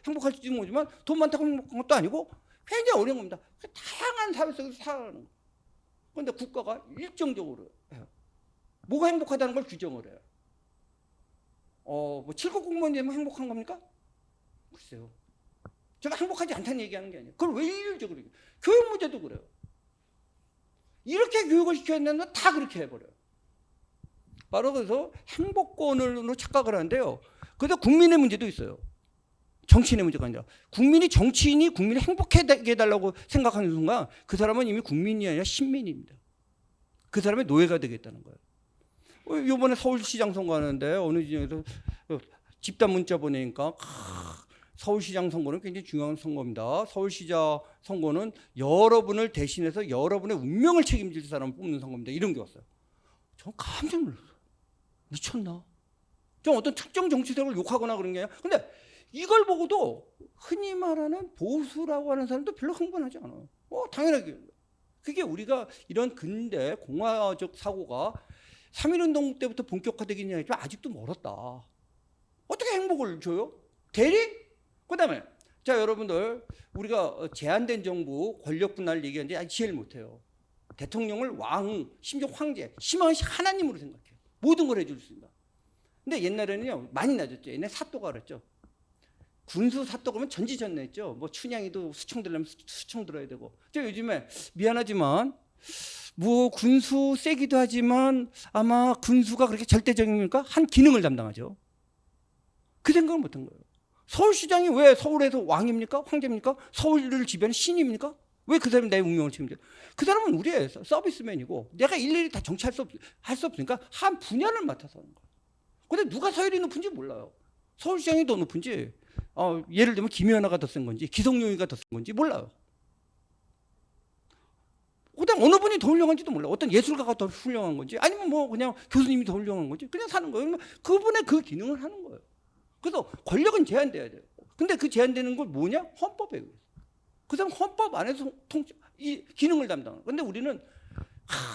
행복할지 모르지만 돈 많다고 행복한 것도 아니고 굉장히 어려운 겁니다. 다양한 사회 속에서 살아가는 거예요. 그런데 국가가 일정적으로 해요. 뭐가 행복하다는 걸 규정을 해요. 뭐 7급 공무원이 되면 행복한 겁니까? 글쎄요. 제가 행복하지 않다는 얘기하는 게 아니에요. 그걸 왜 일률적으로 얘기해요? 교육 문제도 그래요. 이렇게 교육을 시켜야 된다면 다 그렇게 해버려요. 바로 그래서 행복권으로 착각을 하는데요. 그래서 국민의 문제도 있어요. 정치인의 문제가 아니라 정치인이 국민을 행복하게 해달라고 생각하는 순간 그 사람은 이미 국민이 아니라 신민입니다. 그 사람의 노예가 되겠다는 거예요. 이번에 서울시장 선거하는데 어느 지역에서 집단 문자 보내니까 서울시장 선거는 굉장히 중요한 선거입니다. 서울시장 선거는 여러분을 대신해서 여러분의 운명을 책임질 사람을 뽑는 선거입니다. 이런 게 왔어요. 전 깜짝 놀랐어요. 미쳤나? 좀 어떤 특정 정치색을 욕하거나 그런 게 아니라 근데 이걸 보고도 흔히 말하는 보수라고 하는 사람도 별로 흥분하지 않아요. 당연하게. 그게 우리가 이런 근대 공화적 사고가 3.1운동 때부터 본격화되긴 했지만 아직도 멀었다. 어떻게 행복을 줘요? 대리? 그 다음에 자 여러분들 우리가 제한된 정부 권력 분할을 얘기하는데 아직 이해를 못해요. 대통령을 왕, 심지어 황제, 심하시 하나님으로 생각해요. 모든 걸 해줄 수 있다. 근데 옛날에는요 많이 낮았죠. 옛날에 사또가 그랬죠. 군수 사또 그러면 전지전능했죠. 뭐 춘향이도 수청 들려면 수청 들어야 되고. 요즘에 미안하지만 뭐 군수 세기도 하지만 아마 군수가 그렇게 절대적입니까? 한 기능을 담당하죠. 그 생각을 못한 거예요. 서울시장이 왜 서울에서 왕입니까? 황제입니까? 서울을 지배하는 신입니까? 왜 그 사람이 내 운명을 책임져요? 그 사람은 우리의 서비스맨이고 내가 일일이 다 정치할 수 없으니까 한 분야를 맡아서 하는 거예요. 근데 누가 서열이 높은지 몰라요. 서울시장이 더 높은지 예를 들면 김연아가 더 센 건지 기성용이가 더 센 건지 몰라요. 그다음 어느 분이 더 훌륭한지도 몰라요. 어떤 예술가가 더 훌륭한 건지 아니면 뭐 그냥 교수님이 더 훌륭한 건지 그냥 사는 거예요. 그분의 그 기능을 하는 거예요. 그래서 권력은 제한돼야 돼요. 근데 그 제한되는 건 뭐냐? 헌법에 의해서. 그 사람 헌법 안에서 이 기능을 담당해요. 근데 우리는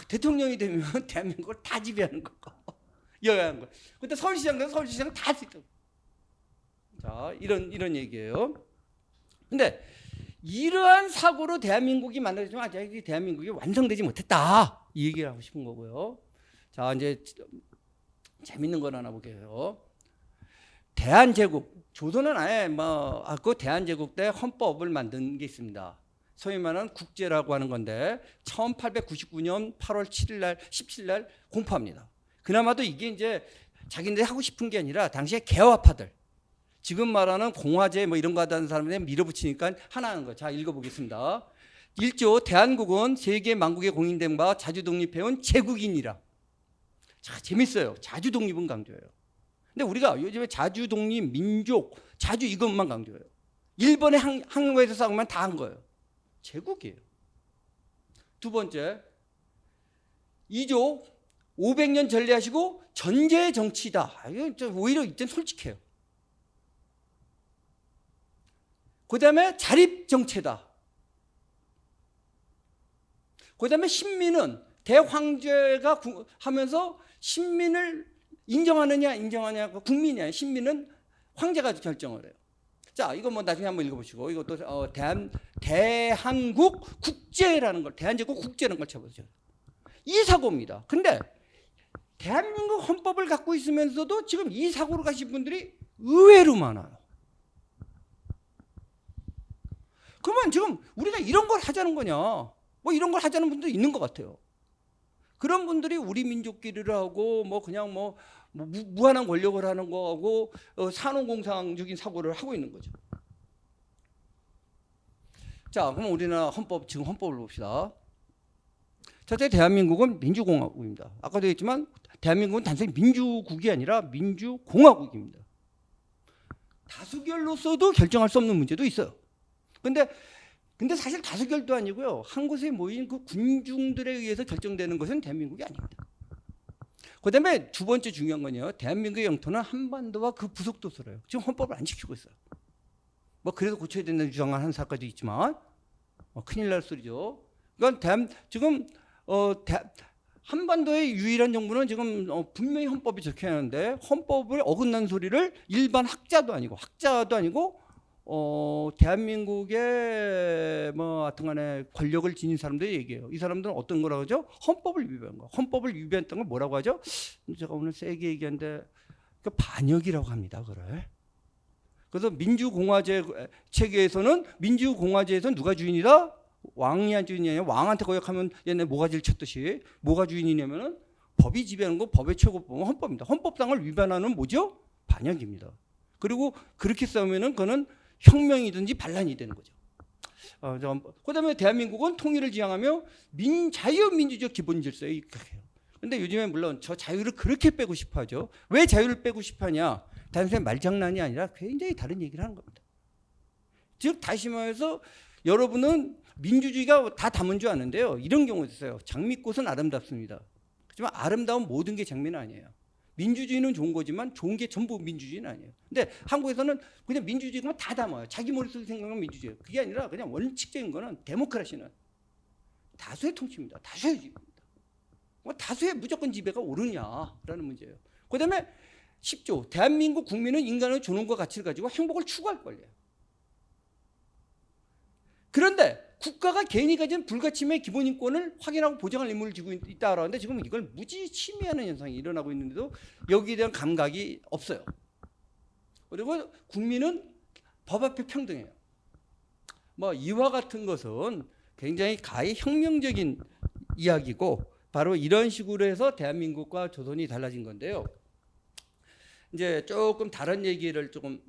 대통령이 되면 대한민국을 다 지배하는 거고 여야한 거. 근데 서울시장 다 쓰죠. 자, 이런 얘기예요. 근데 이러한 사고로 대한민국이 만들어지지만 아직 대한민국이 완성되지 못했다. 이 얘기를 하고 싶은 거고요. 자, 이제 재밌는 걸 하나 볼게요. 대한제국, 조선은 아예 그 대한제국 때 헌법을 만든 게 있습니다. 소위 말하는 국제라고 하는 건데 1899년 8월 7일 날 17일 날 공포합니다. 그나마도 이게 이제 자기네들이 하고 싶은 게 아니라 당시에 개화파들 지금 말하는 공화제 뭐 이런 거 하다는 사람들이 밀어붙이니까 하나 하는 거. 자, 읽어보겠습니다. 1조 대한국은 세계 만국에 공인된 바 자주 독립해온 제국이니라. 자, 재밌어요. 자주 독립은 강조해요. 근데 우리가 요즘에 자주 독립, 민족, 자주 이것만 강조해요. 일본의 항로에서 싸우면 다 한 거예요. 제국이에요. 두 번째, 2조 500년 전례하시고 전제의 정치다. 이거 오히려 이땐 솔직해요. 그 다음에 자립정체다. 그 다음에 신민은 대황제가 하면서 신민을 인정하느냐 인정하느냐 국민이야. 신민은 황제가 결정을 해요. 자, 이거 뭐 나중에 한번 읽어보시고 이것도 대한국 국제라는 걸 대한제국 국제라는 걸 쳐보세요. 이 사고입니다. 근데 대한민국 헌법을 갖고 있으면서도 지금 이 사고로 가신 분들이 의외로 많아요. 그러면 지금 우리가 이런 걸 하자는 거냐? 뭐 이런 걸 하자는 분도 있는 것 같아요. 그런 분들이 우리 민족끼리를 하고 뭐 그냥 뭐 무한한 권력을 하는 거하고 산업공상적인 사고를 하고 있는 거죠. 자, 그럼 우리나라 헌법 지금 헌법을 봅시다. 첫째, 대한민국은 민주공화국입니다. 아까도 얘기했지만 대한민국은 단순히 민주국이 아니라 민주공화국입니다. 다수결로서도 결정할 수 없는 문제도 있어요. 근데 사실 다수결도 아니고요. 한 곳에 모인 그 군중들에 의해서 결정되는 것은 대한민국이 아닙니다. 그 다음에 두 번째 중요한 건요. 대한민국의 영토는 한반도와 그 부속도서래요. 지금 헌법을 안 지키고 있어요. 뭐 그래서 고쳐야 된다는 주장을 하는 사람까지 있지만 큰일 날 소리죠. 그러니까 지금 한반도의 유일한 정부는 지금 분명히 헌법이 적혀야 하는데 헌법을 어긋난 소리를 일반 학자도 아니고 대한민국의 뭐 하여튼간에 권력을 지닌 사람들이 얘기해요. 이 사람들은 어떤 거라고 하죠? 헌법을 위배한 거. 헌법을 위배했던 걸 뭐라고 하죠? 제가 오늘 세게 얘기하는데 그 반역이라고 합니다. 그래. 그래서 민주공화제 체계에서는 민주공화제에서는 누가 주인이다? 왕이 주인이냐? 왕한테 거역하면 얘네 모가지를 쳤듯이 뭐가 주인이냐면은 법이 지배하는 거 법의 최고법은 헌법입니다. 헌법상을 위반하는 뭐죠? 반역입니다. 그리고 그렇게 싸우면은 그거는 혁명이든지 반란이 되는 거죠. 그다음에 대한민국은 통일을 지향하며 자유민주적 기본 질서에 입각해요. 그런데 요즘에 물론 저 자유를 그렇게 빼고 싶어하죠. 왜 자유를 빼고 싶어하냐? 단순히 말장난이 아니라 굉장히 다른 얘기를 하는 겁니다. 즉 다시 말해서 여러분은 민주주의가 다 담은 줄 아는데요. 이런 경우도 있어요. 장미꽃은 아름답습니다. 하지만 아름다운 모든 게 장미는 아니에요. 민주주의는 좋은 거지만 좋은 게 전부 민주주의는 아니에요. 근데 한국에서는 그냥 민주주의가 다 담아요. 자기 머릿속에 생각하면 민주주의. 그게 아니라 그냥 원칙적인 거는 데모크라시는 다수의 통치입니다. 다수의 지배입니다. 다수의 무조건 지배가 옳으냐라는 문제예요. 그다음에 10조. 대한민국 국민은 인간의 존엄과 가치를 가지고 행복을 추구할 권리예요. 그런데 국가가 개인이 가진 불가침의 기본 인권을 확인하고 보장할 의무를 지고 있다고 하는데 지금 이걸 무지 침해하는 현상이 일어나고 있는데도 여기에 대한 감각이 없어요. 그리고 국민은 법 앞에 평등해요. 뭐 이와 같은 것은 굉장히 가히 혁명적인 이야기고 바로 이런 식으로 해서 대한민국과 조선이 달라진 건데요. 이제 조금 다른 얘기를 조금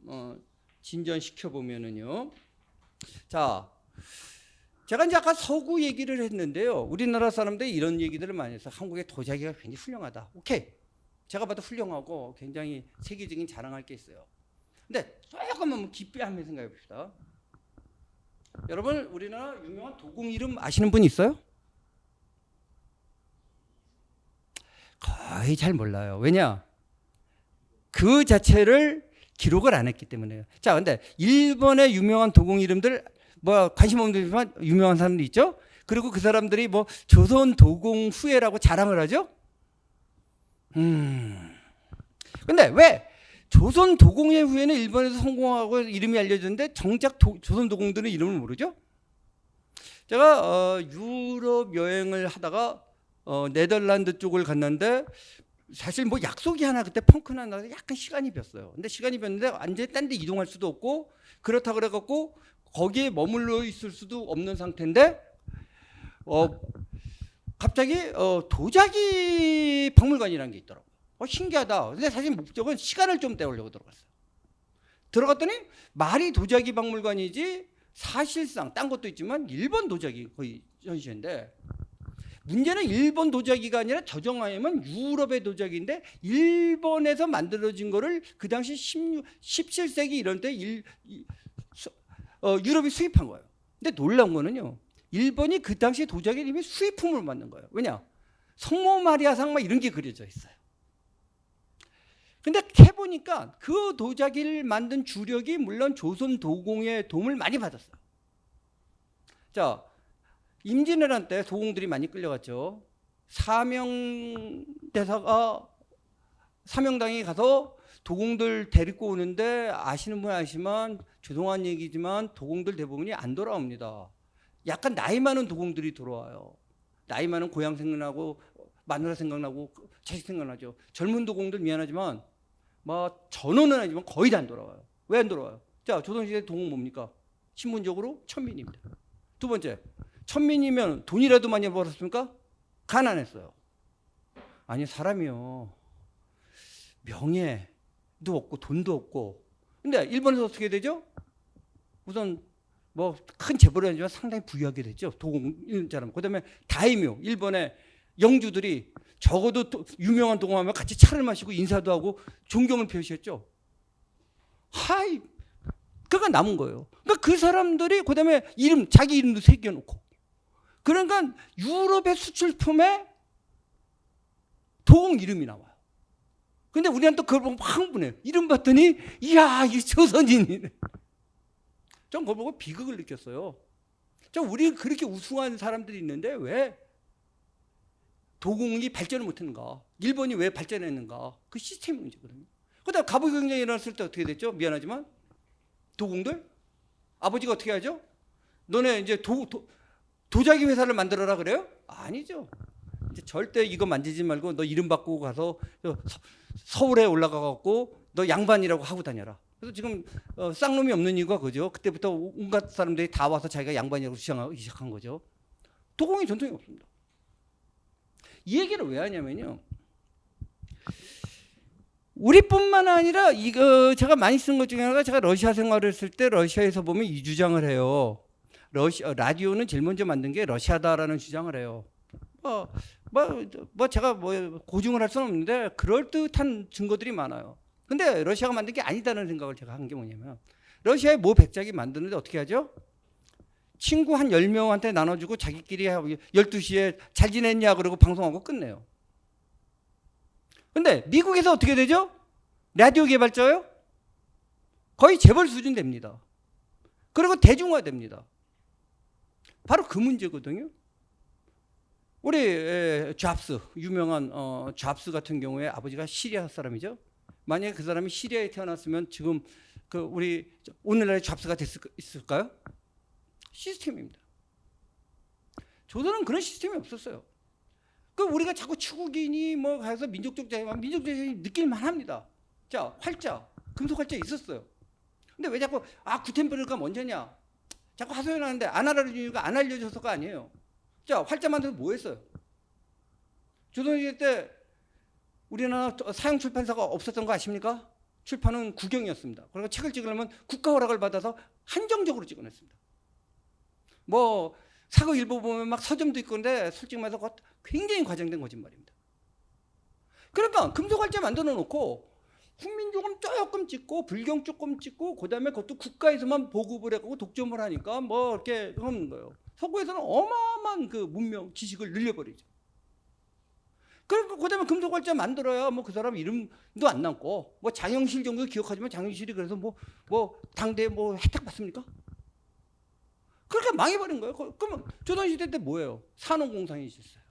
진전시켜 보면은요. 자, 제가 이제 아까 서구 얘기를 했는데요. 우리나라 사람들이 이런 얘기들을 많이 해서 한국의 도자기가 굉장히 훌륭하다. 오케이. 제가 봐도 훌륭하고 굉장히 세계적인 자랑할 게 있어요. 근데 조금만 깊이 한번 생각해 봅시다. 여러분 우리나라 유명한 도공 이름 아시는 분 있어요? 거의 잘 몰라요. 왜냐? 그 자체를 기록을 안 했기 때문에요. 자, 근데 일본의 유명한 도공 이름들 뭐 관심 없는 데지만 유명한 사람들 있죠. 그리고 그 사람들이 뭐 조선 도공 후예라고 자랑을 하죠. 근데 왜 조선 도공의 후예는 일본에서 성공하고 이름이 알려졌는데 정작 조선 도공들은 이름을 모르죠? 제가 유럽 여행을 하다가 네덜란드 쪽을 갔는데 사실 뭐 약속이 하나 그때 펑크나 나서 약간 시간이 비었어요. 근데 시간이 비었는데 완전히 딴 데 이동할 수도 없고 그렇다 그래갖고 거기에 머물러 있을 수도 없는 상태인데 갑자기 도자기 박물관이라는 게 있더라고요. 신기하다. 근데 사실 목적은 시간을 좀 때우려고 들어갔어요. 들어갔더니 말이 도자기 박물관이지 사실상 딴 것도 있지만 일본 도자기 거의 전시인데 문제는 일본 도자기가 아니라 저정하면 유럽의 도자기인데 일본에서 만들어진 거를 그 당시 17세기 이런 때 유럽이 수입한 거예요. 근데 놀라운 거는요. 일본이 그 당시에 도자기를 이미 수입품으로 만든 거예요. 왜냐? 성모 마리아상 막 이런 게 그려져 있어요. 근데 해보니까 그 도자기를 만든 주력이 물론 조선 도공의 도움을 많이 받았어요. 자, 임진왜란 때 도공들이 많이 끌려갔죠. 사명당이 가서 도공들 데리고 오는데 아시는 분 아시지만 죄송한 얘기지만 도공들 대부분이 안 돌아옵니다. 약간 나이 많은 도공들이 돌아와요. 나이 많은 고향 생각나고 마누라 생각나고 자식 생각나죠. 젊은 도공들 미안하지만 뭐 전원은 아니지만 거의 다 안 돌아와요. 왜 안 돌아와요? 자, 조선시대 도공 뭡니까? 신분적으로 천민입니다. 두 번째, 천민이면 돈이라도 많이 벌었습니까? 가난했어요. 아니 사람이요. 명예도 없고 돈도 없고. 근데 일본에서 어떻게 되죠? 우선 뭐 큰 재벌이 아니지만 상당히 부유하게 됐죠. 도공자람. 그다음에 다이묘, 일본의 영주들이 적어도 유명한 도공하면 같이 차를 마시고 인사도 하고 존경을 표시했죠. 하이, 그가 남은 거예요. 그러니까 그 사람들이 그다음에 자기 이름도 새겨놓고. 그러니까 유럽의 수출품에 도공 이름이 나와요. 근데 우리는 또 그걸 보고 막 흥분해요. 이름 봤더니 이야 이 조선인이네. 전 그걸 보고 비극을 느꼈어요. 우리 그렇게 우수한 사람들이 있는데 왜 도공이 발전을 못했는가? 일본이 왜 발전했는가? 그 시스템 문제거든요. 그다음 갑오 경쟁이 일어났을 때 어떻게 됐죠? 미안하지만 도공들 아버지가 어떻게 하죠? 너네 이제 도자기 회사를 만들어라 그래요? 아니죠. 이제 절대 이거 만지지 말고 너 이름 바꾸고 가서 서울에 올라가 갖고 너 양반이라고 하고 다녀라. 그래서 지금 쌍놈이 없는 이유가 그죠. 그때부터 온갖 사람들이 다 와서 자기가 양반이라고 주장하기 시작한 거죠. 도공의 전통이 없습니다. 이 얘기를 왜 하냐면요. 우리뿐만 아니라 이거 제가 많이 쓴 것 중에 하나가 제가 러시아 생활을 했을 때 러시아에서 보면 이 주장을 해요. 라디오는 제일 먼저 만든 게 러시아다라는 주장을 해요. 제가 고증을 할 수는 없는데 그럴듯한 증거들이 많아요. 근데 러시아가 만든 게 아니다는 생각을 제가 한 게 뭐냐면 러시아의 모 백작이 만드는데 어떻게 하죠? 친구 한 10명한테 나눠주고 자기끼리 12시에 잘 지냈냐 그러고 방송하고 끝내요. 근데 미국에서 어떻게 되죠? 라디오 개발자요? 거의 재벌 수준 됩니다. 그리고 대중화됩니다. 바로 그 문제거든요. 우리 잡스, 유명한 잡스 같은 경우에 아버지가 시리아 사람이죠. 만약에 그 사람이 시리아에 태어났으면 지금 우리 오늘날의 잡스가 있을까요? 시스템입니다. 조선은 그런 시스템이 없었어요. 우리가 자꾸 추국이니 뭐 가서 민족적 자유만 느낄만 합니다. 자, 활자, 금속 활자 있었어요. 근데 왜 자꾸 구텐베르크가 먼저냐? 자꾸 하소연하는데 안 알려주니까 안 알려줘서가 아니에요. 자, 활자 만들어서 뭐 했어요? 조선시대 때 우리나라 사형 출판사가 없었던 거 아십니까? 출판은 국영이었습니다. 그리고 책을 찍으려면 국가 허락을 받아서 한정적으로 찍어냈습니다. 뭐 사고 일부 보면 막 서점도 있고 근데 솔직히 말해서 굉장히 과장된 거짓말입니다. 그러니까 금속활자 만들어 놓고 국민 조금 조금 찍고 불경 조금 찍고 그다음에 그것도 국가에서만 보급을 하고 독점을 하니까 뭐 이렇게 하는 거예요. 서구에서는 어마어마한 그 문명 지식을 늘려버리죠. 그리고 그다음에 금속활자 만들어야 뭐 그 사람 이름도 안 남고 뭐 장영실 정도 기억하지만 장영실이 그래서 뭐 당대에 뭐 혜택 받습니까? 그렇게 망해버린 거예요. 그러면 조선시대 때 뭐예요? 산업공상이 있었어요.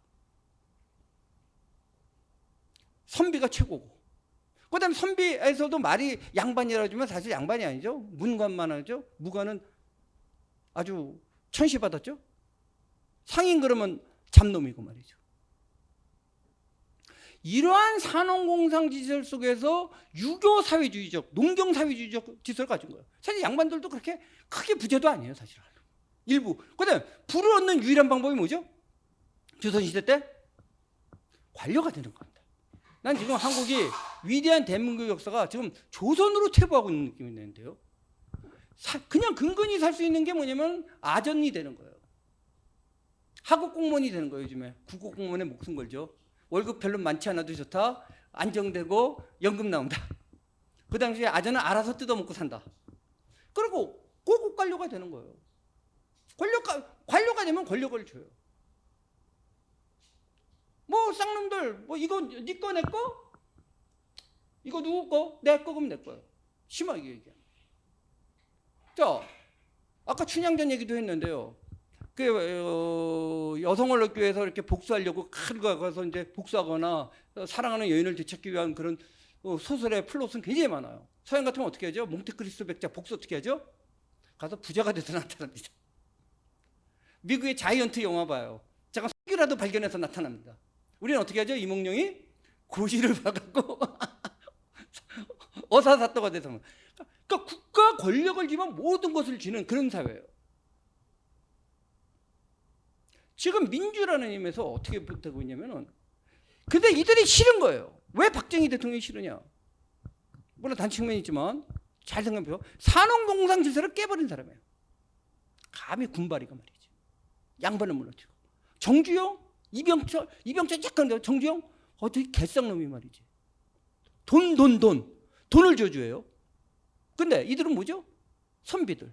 선비가 최고고. 그 다음에 선비에서도 말이 양반이라고 하지만 사실 양반이 아니죠. 문관만 하죠. 무관은 아주 천시받았죠. 상인 그러면 잡놈이고 말이죠. 이러한 산업공상 지설 속에서 유교 사회주의적, 농경 사회주의적 지설을 가진 거예요. 사실 양반들도 그렇게 크게 부자도 아니에요, 사실은. 일부. 그다음 부를 얻는 유일한 방법이 뭐죠? 조선시대 때 관료가 되는 겁니다. 난 지금 한국이 위대한 대민국 역사가 지금 조선으로 퇴보하고 있는 느낌이 드는데요. 그냥 근근히 살 수 있는 게 뭐냐면 아전이 되는 거예요. 하급 공무원이 되는 거예요. 요즘에 국고 공무원에 목숨 걸죠. 월급 별로 많지 않아도 좋다. 안정되고 연금 나온다. 그 당시에 아전은 알아서 뜯어먹고 산다. 그리고 고급 관료가 되는 거예요. 관료가 되면 권력을 줘요. 뭐 쌍놈들 뭐 이거 네 거 내 거? 이거 누구 거? 내 거 그럼 내 거예요. 심하게 얘기합니다. 자, 아까 춘향전 얘기도 했는데요. 여성언론교회에서 이렇게 복수하려고 가서 이제 복수하거나 사랑하는 여인을 되찾기 위한 그런 소설의 플롯은 굉장히 많아요. 서양 같으면 어떻게 하죠? 몽테크리스토 백작 복수 어떻게 하죠? 가서 부자가 돼서 나타납니다. 미국의 자이언트 영화 봐요. 잠깐 석유라도 발견해서 나타납니다. 우리는 어떻게 하죠? 이몽룡이 고시를 봐갖고 어사사또가 돼서. 그러니까 국가 권력을 쥐면 모든 것을 쥐는 그런 사회예요. 지금 민주라는 의미에서 어떻게 되고 있냐면은 근데 이들이 싫은 거예요. 왜 박정희 대통령이 싫으냐? 물론 단측면이 있지만 잘 생각해보세요. 산업공상 질서를 깨버린 사람이에요. 감히 군발이가 말이지. 양반을 물러치고. 정주영, 이병철 약간 정주영 어떻게 개쌍놈이 말이지. 돈을 저주해요. 근데 이들은 뭐죠? 선비들.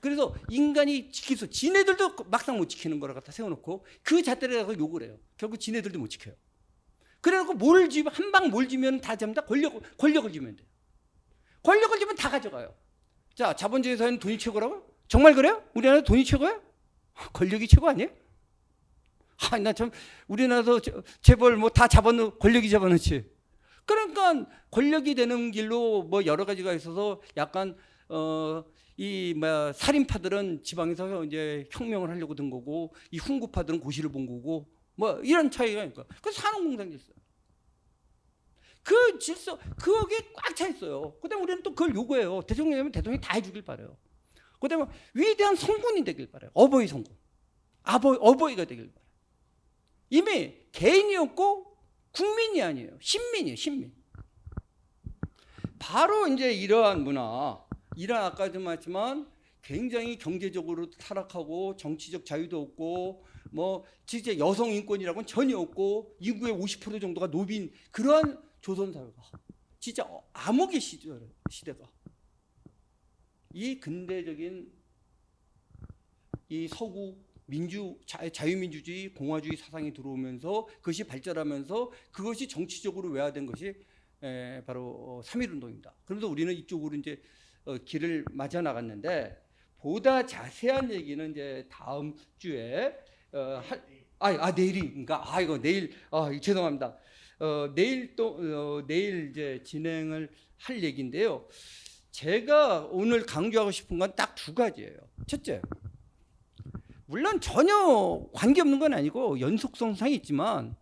그래서 인간이 지키서 지네들도 막상 못 지키는 거라 갖다 세워놓고 그 잣대를 가서 욕을 해요. 결국 지네들도 못 지켜요. 그래놓고 한 방 뭘 지면 다 잡니다. 권력을 지면 돼요. 권력을 지면 다 가져가요. 자, 자본주의 사회는 돈이 최고라고요? 정말 그래요? 우리나라 돈이 최고예요? 권력이 최고 아니에요? 나 참 우리나라도 재벌 뭐 다 권력이 잡아놓지. 그러니까 권력이 되는 길로 뭐 여러 가지가 있어서 약간 이 살인파들은 지방에서 이제 혁명을 하려고 든 거고, 이 훈구파들은 고시를 본 거고, 뭐 이런 차이가 있니까. 그 산업공상 질서. 그 질서, 거기에 꽉 차 있어요. 그다음에 우리는 또 그걸 요구해요. 대통령이면 대통령이 다 해주길 바래요. 그다음에 위대한 성군이 되길 바래요. 어버이 성군, 어버이가 되길 바래요. 이미 개인이었고 국민이 아니에요. 신민이에요. 신민. 바로 이제 이러한 문화, 이러한 아까도 말했지만 굉장히 경제적으로 타락하고 정치적 자유도 없고 뭐 진짜 여성 인권이라고는 전혀 없고 인구의 50% 정도가 노빈, 그러한 조선 사회가 진짜 암흑의 시대가, 이 근대적인 이 서구 자유민주주의 공화주의 사상이 들어오면서 그것이 발전하면서 그것이 정치적으로 외화된 것이 바로 3.1운동입니다. 그래서 우리는 이쪽으로 이제 길을 맞아 나갔는데, 보다 자세한 얘기는 이제 다음 주에 내일인가? 이거 내일, 죄송합니다. 내일 이제 진행을 할 얘기인데요. 제가 오늘 강조하고 싶은 건 딱 두 가지예요. 첫째, 물론 전혀 관계없는 건 아니고 연속성상이 있지만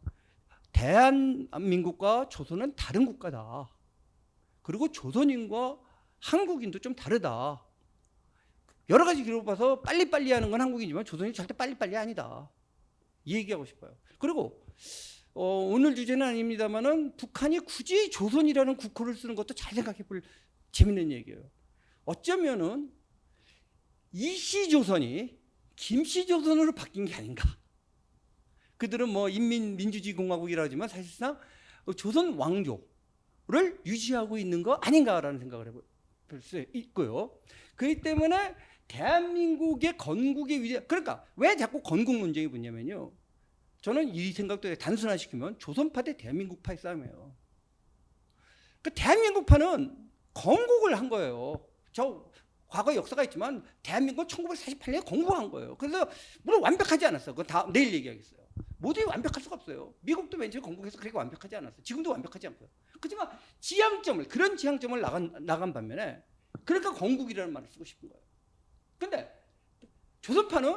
대한민국과 조선은 다른 국가다. 그리고 조선인과 한국인도 좀 다르다. 여러 가지 기록을 봐서 빨리빨리 하는 건 한국이지만 조선이 절대 빨리빨리 아니다. 이 얘기하고 싶어요. 그리고 오늘 주제는 아닙니다만은 북한이 굳이 조선이라는 국호를 쓰는 것도 잘 생각해 볼 재밌는 얘기예요. 어쩌면은 이시조선이 김씨조선으로 바뀐 게 아닌가. 그들은 뭐 인민민주주의공화국이라고 하지만 사실상 조선 왕조를 유지하고 있는 거 아닌가라는 생각을 해볼 수 있고요. 그렇기 때문에 대한민국의 건국의 위대, 그러니까 왜 자꾸 건국 논쟁이 붙냐면요, 저는 이 생각도 단순화시키면 조선파 대 대한민국파의 싸움이에요. 그 대한민국파는 건국을 한 거예요. 저 과거 역사가 있지만 대한민국은 1948년에 건국한 거예요. 그래서 물론 완벽하지 않았어요. 그건 다 내일 얘기하겠어요. 모두 완벽할 수가 없어요. 미국도 맨 처음에 건국해서 그렇게 완벽하지 않았어요. 지금도 완벽하지 않고요. 그렇지만 그런 지향점을 나간 반면에, 그러니까 건국이라는 말을 쓰고 싶은 거예요. 근데 조선파는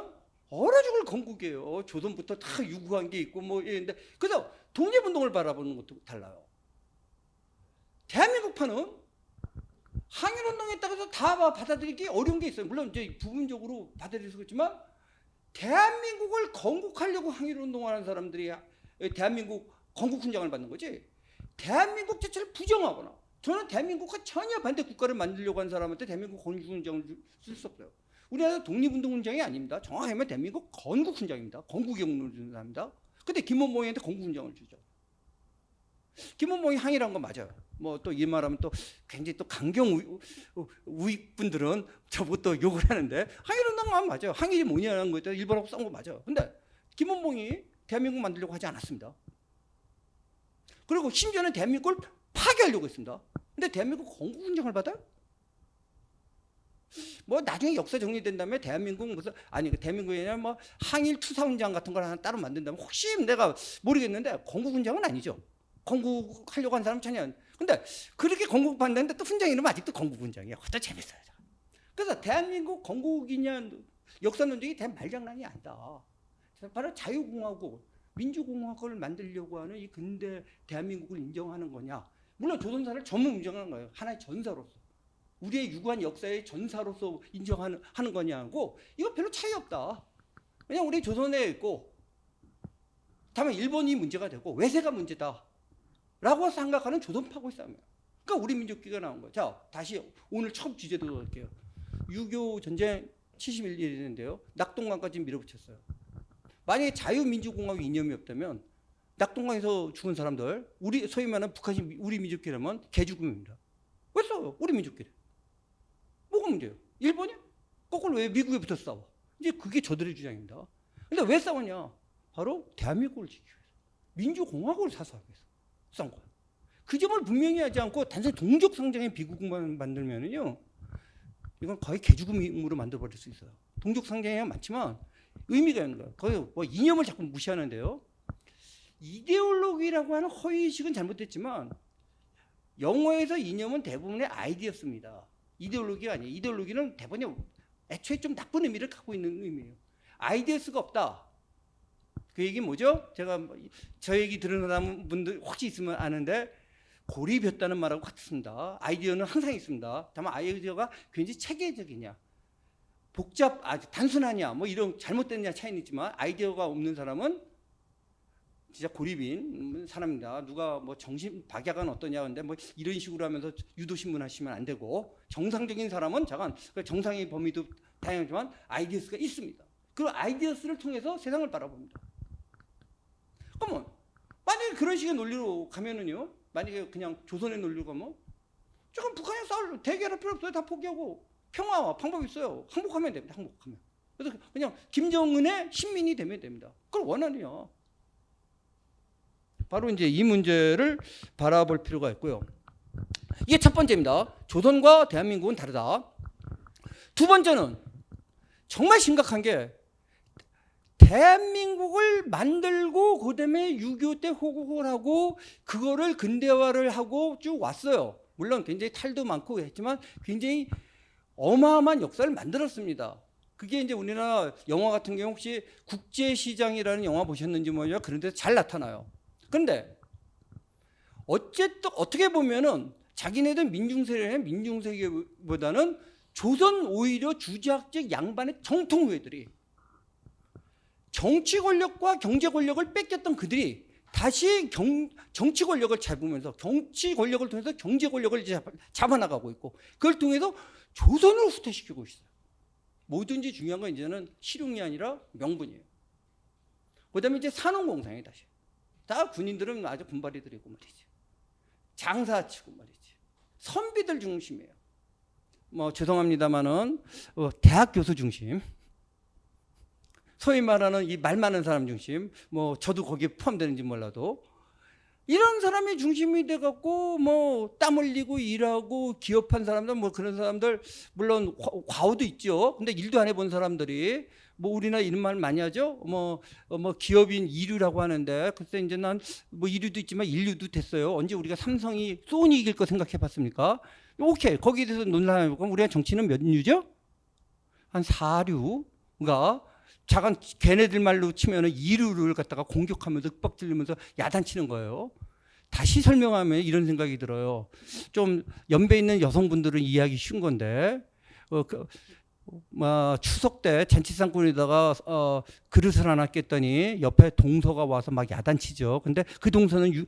얼어 죽을 건국이에요. 조선부터 다 유구한 게 있고 뭐 이런데, 그래서 독립운동을 바라보는 것도 달라요. 대한민국파는 항일운동에 따라서 다 받아들이기 어려운 게 있어요. 물론 이제 부분적으로 받아들일 수 있지만, 대한민국을 건국하려고 항일운동하는 사람들이 대한민국 건국훈장을 받는 거지, 대한민국 자체를 부정하거나, 저는 대한민국과 전혀 반대 국가를 만들려고 하는 사람한테 대한민국 건국훈장을 쓸 수 없어요. 우리나라 독립운동훈장이 아닙니다. 정확히 하면 대한민국 건국훈장입니다. 건국영웅을 주는 사람입니다. 근데 김원봉이한테 건국훈장을 주죠. 김원봉이 항일한 건 맞아요. 뭐 또 이 말하면 또 굉장히 또 강경 우익 분들은 저보고 또 욕을 하는데, 항일운동만 맞아요. 항일이 뭐냐는 거에 따라 일본하고 싸운 거 맞아요. 근데 김원봉이 대한민국 만들려고 하지 않았습니다. 그리고 심지어는 대한민국을 파괴하려고 했습니다. 근데 대한민국 건국훈장을 받아요? 뭐 나중에 역사 정리된 다음에 대한민국 무슨 대한민국이 아니라 뭐 항일 투사훈장 같은 걸 하나 따로 만든다면 혹시 내가 모르겠는데 건국훈장은 아니죠. 건국하려고 한 사람 전혀. 근데 그렇게 건국받는데 또 훈장 이름은 아직도 건국훈장이에요. 그것도 재밌어요. 그래서 대한민국 건국이냐 역사 논쟁이 된 말장난이 아니다. 바로 자유공화국, 민주공화국을 만들려고 하는 이 근대 대한민국을 인정하는 거냐. 물론 조선사를 전문 인정하는 거예요. 하나의 전사로서. 우리의 유구한 역사의 전사로서 인정하는 거냐고, 이거 별로 차이 없다. 그냥 우리 조선에 있고, 다만 일본이 문제가 되고 외세가 문제다 라고 생각하는 조선파고의 싸움이에요. 그러니까 우리 민족기가 나온 거예요. 자, 다시 오늘 처음 주제도 넣을게요. 6.25 전쟁 71일이 됐는데요, 낙동강까지 밀어붙였어요. 만약에 자유민주공화국 이념이 없다면 낙동강에서 죽은 사람들, 우리 소위 말하는 북한이 우리 민족기라면 개죽음입니다. 왜 싸워요? 우리 민족끼리. 뭐가 문제예요? 일본이? 거꾸로 왜 미국에 붙어서 싸워? 이제 그게 저들의 주장입니다. 근데 왜 싸우냐? 바로 대한민국을 지키기 위해서, 민주공화국을 사수하기 위해서 싸운 거예요. 그 점을 분명히 하지 않고 단순히 동족 상장의 비극만 만들면은요, 이건 거의 개죽음으로 만들어버릴 수 있어요. 동족 상장이 많지만 의미가 있는 거예요. 거의 뭐 이념을 자꾸 무시하는데요, 이데올로기라고 하는 허위의식은 잘못됐지만 영어에서 이념은 대부분의 아이디어였습니다. 이데올로기가 아니에요. 이데올로기는 대부분 애초에 좀 나쁜 의미를 갖고 있는 의미예요. 아이디어스가 없다. 그 얘기 뭐죠? 제가 저 얘기 들은 사람 분들 혹시 있으면 아는데 고립이 없다는 말하고 같습니다. 아이디어는 항상 있습니다. 다만 아이디어가 굉장히 체계적이냐, 아주 단순하냐, 뭐 이런 잘못됐냐 차이는 있지만 아이디어가 없는 사람은 진짜 고립인 사람입니다. 누가 뭐 정신 박약은 어떠냐 근데 뭐 이런 식으로 하면서 유도 신문 하시면 안 되고, 정상적인 사람은 잠깐 정상의 범위도 다양하지만 아이디어스가 있습니다. 그 아이디어스를 통해서 세상을 바라봅니다. 그러면 만약에 그런 식의 논리로 가면은요, 만약에 그냥 조선의 논리로 가면 조금 북한에 싸울 대결할 필요 없어요. 다 포기하고 평화와 방법이 있어요. 항복하면 됩니다. 항복하면. 그래서 그냥 김정은의 신민이 되면 됩니다. 그걸 원하느냐. 바로 이제 이 문제를 바라볼 필요가 있고요. 이게 첫 번째입니다. 조선과 대한민국은 다르다. 두 번째는 정말 심각한 게 대한민국을 만들고 그다음에 6.25 때 호국을 하고 그거를 근대화를 하고 쭉 왔어요. 물론 굉장히 탈도 많고 했지만 굉장히 어마어마한 역사를 만들었습니다. 그게 이제 우리나라 영화 같은 경우 혹시 국제시장이라는 영화 보셨는지 모르죠. 그런 데서 잘 나타나요. 그런데 어쨌든 어떻게 보면은 자기네들 민중세력의 민중세계보다는 조선 오히려 주지학적 양반의 정통 후예들이 정치 권력과 경제 권력을 뺏겼던 그들이 다시 정치 권력을 잡으면서 정치 권력을 통해서 경제 권력을 잡아나가고 있고, 그걸 통해서 조선을 후퇴시키고 있어요. 뭐든지 중요한 건 이제는 실용이 아니라 명분이에요. 그다음에 이제 산업공상이 다시 다 군인들은 아주 군발이들이고 말이지, 장사치고 말이지, 선비들 중심이에요. 뭐 죄송합니다만은 대학 교수 중심, 소위 말하는 이 말 많은 사람 중심, 뭐 저도 거기에 포함되는지 몰라도 이런 사람이 중심이 돼갖고 뭐 땀 흘리고 일하고 기업한 사람들, 뭐 그런 사람들 물론 과오도 있죠. 근데 일도 안 해본 사람들이 뭐 우리나라 이런 말 많이 하죠. 뭐 기업인 이류라고 하는데, 글쎄 이제 난 뭐 이류도 있지만 인류도 됐어요. 언제 우리가 삼성이 소니 이길 거 생각해봤습니까? 오케이, 거기에 대해서 논란해보고 우리가 정치는 몇 류죠? 한 4류가 자간 걔네들 말로 치면은 이류를 갖다가 공격하면서 윽박지르면서 야단치는 거예요. 다시 설명하면 이런 생각이 들어요. 좀 연배 있는 여성분들은 이해하기 쉬운 건데, 추석 때 잔치상꾼에다가 그릇을 하나 깼더니 옆에 동서가 와서 막 야단치죠. 근데 그 동서는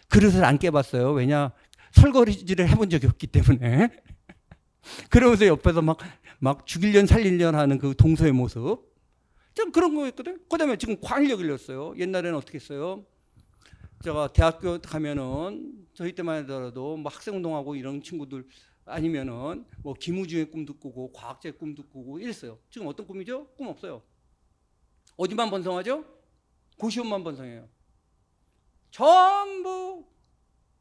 그릇을 안 깨봤어요. 왜냐? 설거지를 해본 적이 없기 때문에. 그러면서 옆에서 막 죽일년 살릴년 하는 그 동서의 모습. 좀 그런 거였거든. 그다음에 지금 광력을 냈어요. 옛날에는 어떻게 했어요? 제가 대학교 가면은 저희 때만 하더라도 뭐 학생운동하고 이런 친구들 아니면은 뭐 김우중의 꿈도 꾸고 과학자의 꿈도 꾸고 이랬어요. 지금 어떤 꿈이죠? 꿈 없어요. 어디만 번성하죠? 고시원만 번성해요. 전부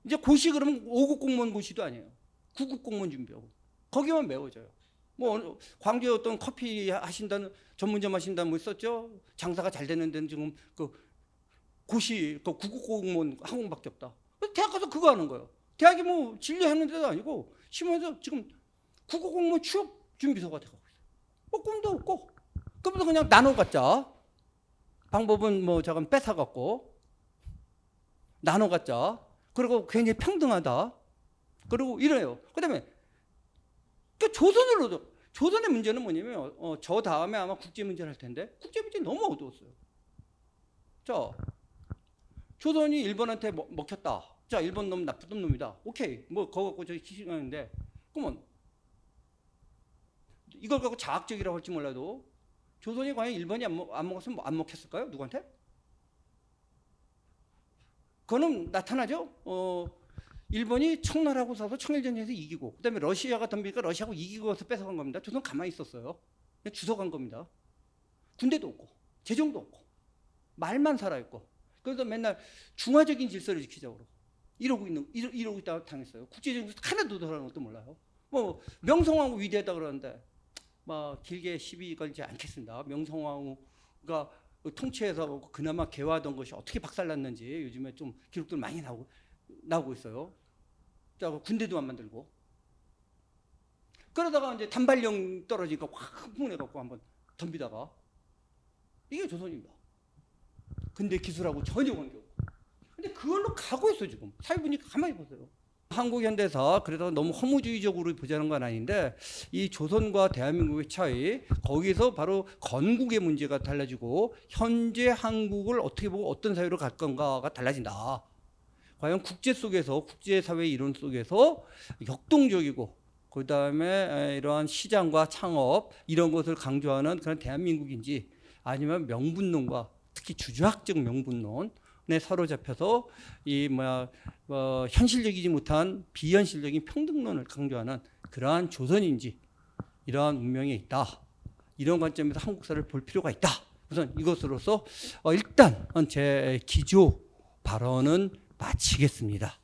이제 고시 그러면 5급 공무원 고시도 아니에요. 9급 공무원 준비하고 거기만 메워져요. 뭐 광주에 어떤 커피 하신다는 전문점 하신다는 뭐 있었죠? 장사가 잘 되는 데는 지금 그 고시 그 9급 공무원 항공밖에 없다. 대학 가서 그거 하는 거예요. 대학이 뭐 진료하는 데도 아니고 심해서 지금 9급 공무원 취업 준비소가 되고 있어요. 뭐 꿈도 없고, 그러면서 그냥 나눠 갖자. 방법은 뭐 잠깐 뺏어 갖고 나눠 갖자. 그리고 굉장히 평등하다. 그리고 이래요. 그다음에 그 조선의 문제는 뭐냐면 저 다음에 아마 국제 문제를 할 텐데 국제 문제 너무 어두웠어요. 자, 조선이 일본한테 먹혔다. 자, 일본 놈 나쁜 놈이다. 오케이, 뭐 그거 갖고 저기 시시하는데, 그러면 이걸 갖고 자학적이라고 할지 몰라도 조선이 과연 일본이 안 먹었으면 안 먹혔을까요? 누구한테? 그거는 나타나죠. 일본이 청나라하고 싸서 청일전쟁에서 이기고, 그다음에 러시아가 덤비니까 러시아하고 이기고 와서 뺏어간 겁니다. 조선 가만히 있었어요. 그냥 주워간 겁니다. 군대도 없고 재정도 없고 말만 살아있고, 그래서 맨날 중화적인 질서를 지키자고 그러고 이러고 있다가 당했어요. 국제적으로 하나도 더하는 것도 몰라요. 뭐 명성황후 위대하다 그러는데 막 길게 시비 걸지 않겠습니다. 명성황후가 통치해서 그나마 개화하던 것이 어떻게 박살났는지 요즘에 좀 기록들 많이 나오고 있어요. 자, 군대도 안 만들고. 그러다가 이제 단발령 떨어지니까 확 흥분해갖고 한번 덤비다가 이게 조선입니다. 근데 기술하고 전혀 관계없고. 근데 그걸로 가고 있어 지금. 사회분위기 가만히 보세요. 한국 현대사 그래서 너무 허무주의적으로 보자는 건 아닌데 이 조선과 대한민국의 차이 거기서 바로 건국의 문제가 달라지고 현재 한국을 어떻게 보고 어떤 사회로 갈 건가가 달라진다. 과연 국제 속에서 국제사회 이론 속에서 역동적이고 그다음에 이러한 시장과 창업 이런 것을 강조하는 그런 대한민국인지 아니면 명분론과 특히 주주학적 명분론에 사로잡혀서 현실적이지 못한 비현실적인 평등론을 강조하는 그러한 조선인지 이러한 운명에 있다. 이런 관점에서 한국사를 볼 필요가 있다. 우선 이것으로서 일단 제 기조 발언은 마치겠습니다.